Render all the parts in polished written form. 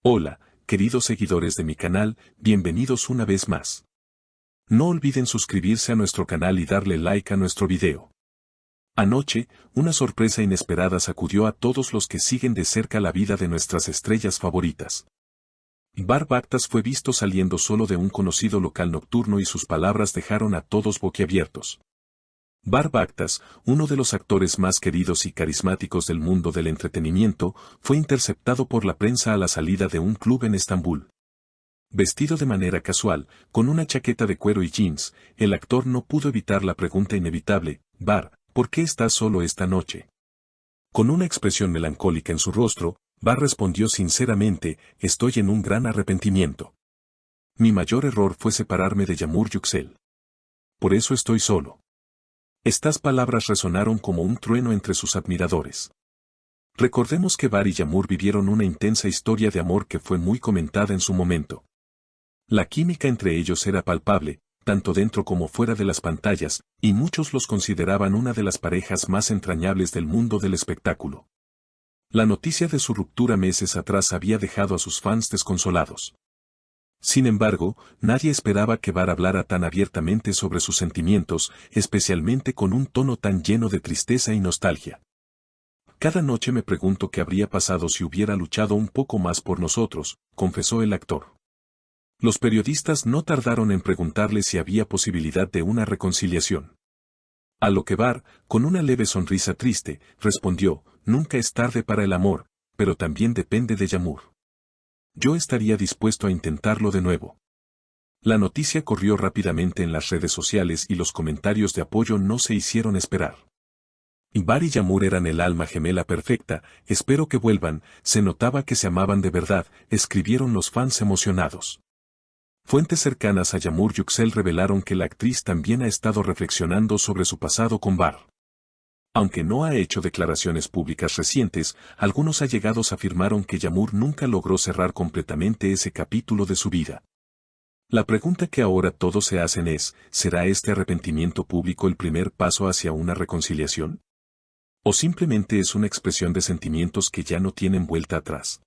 Hola, queridos seguidores de mi canal, bienvenidos una vez más. No olviden suscribirse a nuestro canal y darle like a nuestro video. Anoche, una sorpresa inesperada sacudió a todos los que siguen de cerca la vida de nuestras estrellas favoritas. Bar Bactas fue visto saliendo solo de un conocido local nocturno y sus palabras dejaron a todos boquiabiertos. Bar Bactas, uno de los actores más queridos y carismáticos del mundo del entretenimiento, fue interceptado por la prensa a la salida de un club en Estambul. Vestido de manera casual, con una chaqueta de cuero y jeans, el actor no pudo evitar la pregunta inevitable: Bar, ¿por qué estás solo esta noche? Con una expresión melancólica en su rostro, Bar respondió sinceramente: estoy en un gran arrepentimiento. Mi mayor error fue separarme de Yağmur Yüksel. Por eso estoy solo. Estas palabras resonaron como un trueno entre sus admiradores. Recordemos que Bar y Yağmur vivieron una intensa historia de amor que fue muy comentada en su momento. La química entre ellos era palpable, tanto dentro como fuera de las pantallas, y muchos los consideraban una de las parejas más entrañables del mundo del espectáculo. La noticia de su ruptura meses atrás había dejado a sus fans desconsolados. Sin embargo, nadie esperaba que Bar hablara tan abiertamente sobre sus sentimientos, especialmente con un tono tan lleno de tristeza y nostalgia. Cada noche me pregunto qué habría pasado si hubiera luchado un poco más por nosotros, confesó el actor. Los periodistas no tardaron en preguntarle si había posibilidad de una reconciliación. A lo que Bar, con una leve sonrisa triste, respondió: nunca es tarde para el amor, pero también depende de Yağmur. Yo estaría dispuesto a intentarlo de nuevo. La noticia corrió rápidamente en las redes sociales y los comentarios de apoyo no se hicieron esperar. Bar y Yağmur eran el alma gemela perfecta, espero que vuelvan, se notaba que se amaban de verdad, escribieron los fans emocionados. Fuentes cercanas a Yağmur Yüksel revelaron que la actriz también ha estado reflexionando sobre su pasado con Bar. Aunque no ha hecho declaraciones públicas recientes, algunos allegados afirmaron que Yağmur nunca logró cerrar completamente ese capítulo de su vida. La pregunta que ahora todos se hacen es: ¿será este arrepentimiento público el primer paso hacia una reconciliación? ¿O simplemente es una expresión de sentimientos que ya no tienen vuelta atrás?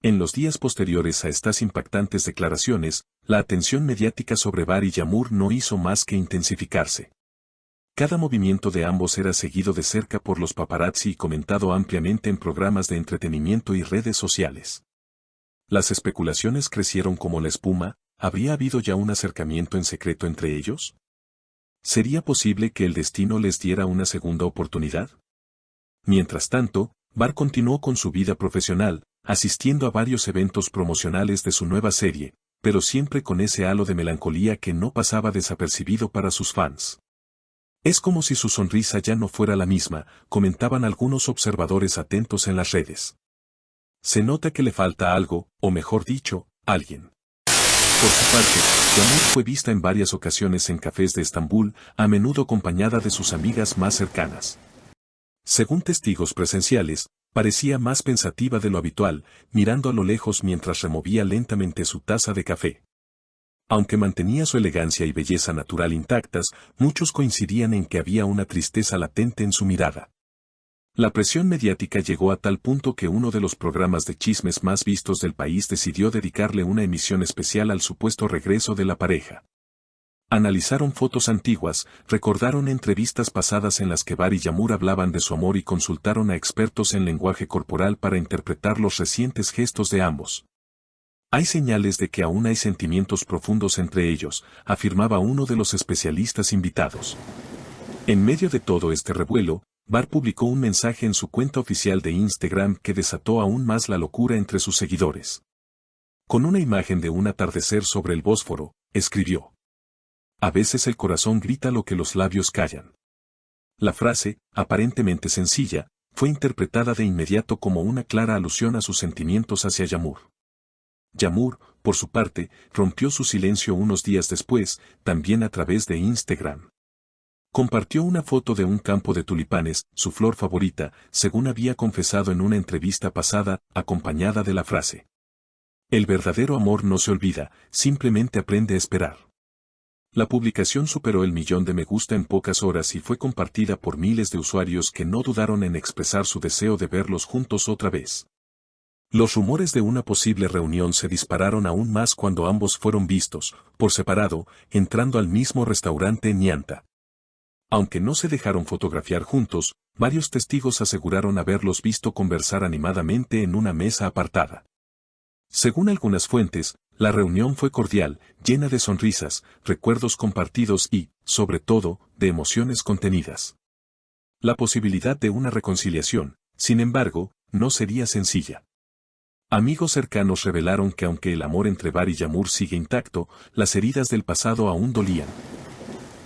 En los días posteriores a estas impactantes declaraciones, la atención mediática sobre Bar y Yağmur no hizo más que intensificarse. Cada movimiento de ambos era seguido de cerca por los paparazzi y comentado ampliamente en programas de entretenimiento y redes sociales. Las especulaciones crecieron como la espuma. ¿Habría habido ya un acercamiento en secreto entre ellos? ¿Sería posible que el destino les diera una segunda oportunidad? Mientras tanto, Bar continuó con su vida profesional, asistiendo a varios eventos promocionales de su nueva serie, pero siempre con ese halo de melancolía que no pasaba desapercibido para sus fans. Es como si su sonrisa ya no fuera la misma, comentaban algunos observadores atentos en las redes. Se nota que le falta algo, o mejor dicho, alguien. Por su parte, Yağmur fue vista en varias ocasiones en cafés de Estambul, a menudo acompañada de sus amigas más cercanas. Según testigos presenciales, parecía más pensativa de lo habitual, mirando a lo lejos mientras removía lentamente su taza de café. Aunque mantenía su elegancia y belleza natural intactas, muchos coincidían en que había una tristeza latente en su mirada. La presión mediática llegó a tal punto que uno de los programas de chismes más vistos del país decidió dedicarle una emisión especial al supuesto regreso de la pareja. Analizaron fotos antiguas, recordaron entrevistas pasadas en las que Bar y Yağmur hablaban de su amor y consultaron a expertos en lenguaje corporal para interpretar los recientes gestos de ambos. Hay señales de que aún hay sentimientos profundos entre ellos, afirmaba uno de los especialistas invitados. En medio de todo este revuelo, Bar publicó un mensaje en su cuenta oficial de Instagram que desató aún más la locura entre sus seguidores. Con una imagen de un atardecer sobre el Bósforo, escribió: a veces el corazón grita lo que los labios callan. La frase, aparentemente sencilla, fue interpretada de inmediato como una clara alusión a sus sentimientos hacia Yağmur. Yağmur, por su parte, rompió su silencio unos días después, también a través de Instagram. Compartió una foto de un campo de tulipanes, su flor favorita, según había confesado en una entrevista pasada, acompañada de la frase: el verdadero amor no se olvida, simplemente aprende a esperar. La publicación superó el 1.000.000 de me gusta en pocas horas y fue compartida por miles de usuarios que no dudaron en expresar su deseo de verlos juntos otra vez. Los rumores de una posible reunión se dispararon aún más cuando ambos fueron vistos, por separado, entrando al mismo restaurante en Ñanta. Aunque no se dejaron fotografiar juntos, varios testigos aseguraron haberlos visto conversar animadamente en una mesa apartada. Según algunas fuentes, la reunión fue cordial, llena de sonrisas, recuerdos compartidos y, sobre todo, de emociones contenidas. La posibilidad de una reconciliación, sin embargo, no sería sencilla. Amigos cercanos revelaron que aunque el amor entre Bar y Yağmur sigue intacto, las heridas del pasado aún dolían.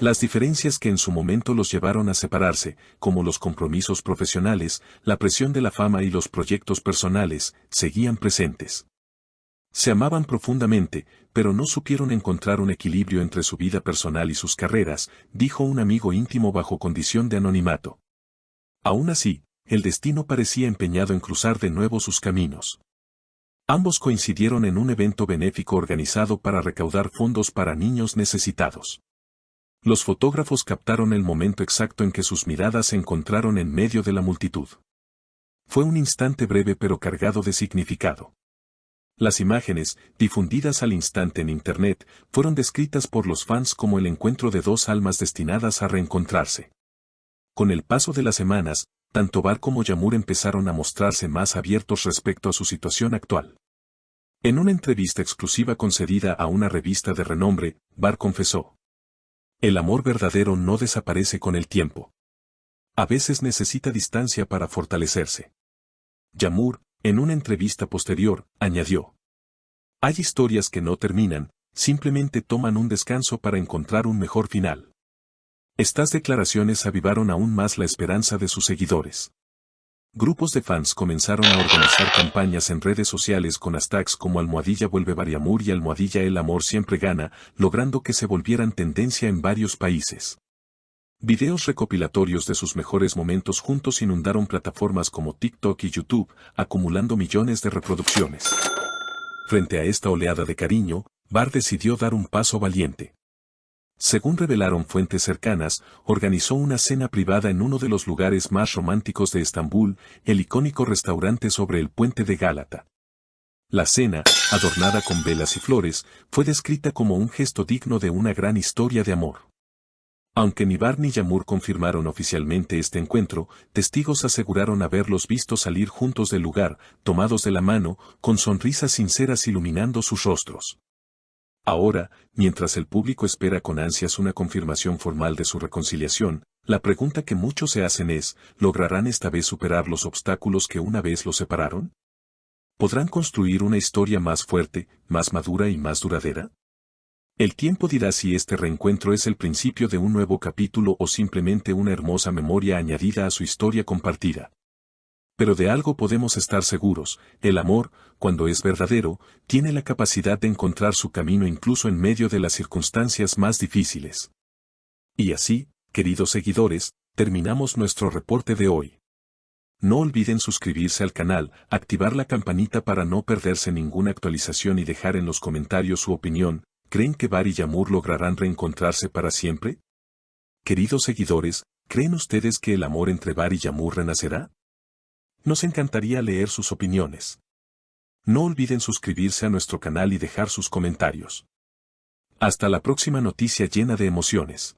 Las diferencias que en su momento los llevaron a separarse, como los compromisos profesionales, la presión de la fama y los proyectos personales, seguían presentes. Se amaban profundamente, pero no supieron encontrar un equilibrio entre su vida personal y sus carreras, dijo un amigo íntimo bajo condición de anonimato. Aún así, el destino parecía empeñado en cruzar de nuevo sus caminos. Ambos coincidieron en un evento benéfico organizado para recaudar fondos para niños necesitados. Los fotógrafos captaron el momento exacto en que sus miradas se encontraron en medio de la multitud. Fue un instante breve pero cargado de significado. Las imágenes, difundidas al instante en Internet, fueron descritas por los fans como el encuentro de dos almas destinadas a reencontrarse. Con el paso de las semanas, tanto Bar como Yağmur empezaron a mostrarse más abiertos respecto a su situación actual. En una entrevista exclusiva concedida a una revista de renombre, Bar confesó: "El amor verdadero no desaparece con el tiempo. A veces necesita distancia para fortalecerse". Yağmur, en una entrevista posterior, añadió: "Hay historias que no terminan, simplemente toman un descanso para encontrar un mejor final". Estas declaraciones avivaron aún más la esperanza de sus seguidores. Grupos de fans comenzaron a organizar campañas en redes sociales con hashtags como #vuelve Bar Yağmur y #el amor siempre gana, logrando que se volvieran tendencia en varios países. Videos recopilatorios de sus mejores momentos juntos inundaron plataformas como TikTok y YouTube, acumulando millones de reproducciones. Frente a esta oleada de cariño, Bar decidió dar un paso valiente. Según revelaron fuentes cercanas, organizó una cena privada en uno de los lugares más románticos de Estambul, el icónico restaurante sobre el puente de Gálata. La cena, adornada con velas y flores, fue descrita como un gesto digno de una gran historia de amor. Aunque ni Bar ni Yağmur confirmaron oficialmente este encuentro, testigos aseguraron haberlos visto salir juntos del lugar, tomados de la mano, con sonrisas sinceras iluminando sus rostros. Ahora, mientras el público espera con ansias una confirmación formal de su reconciliación, la pregunta que muchos se hacen es: ¿lograrán esta vez superar los obstáculos que una vez los separaron? ¿Podrán construir una historia más fuerte, más madura y más duradera? El tiempo dirá si este reencuentro es el principio de un nuevo capítulo o simplemente una hermosa memoria añadida a su historia compartida. Pero de algo podemos estar seguros: el amor, cuando es verdadero, tiene la capacidad de encontrar su camino incluso en medio de las circunstancias más difíciles. Y así, queridos seguidores, terminamos nuestro reporte de hoy. No olviden suscribirse al canal, activar la campanita para no perderse ninguna actualización y dejar en los comentarios su opinión. ¿Creen que Bar y Yağmur lograrán reencontrarse para siempre? Queridos seguidores, ¿creen ustedes que el amor entre Bar y Yağmur renacerá? Nos encantaría leer sus opiniones. No olviden suscribirse a nuestro canal y dejar sus comentarios. Hasta la próxima noticia llena de emociones.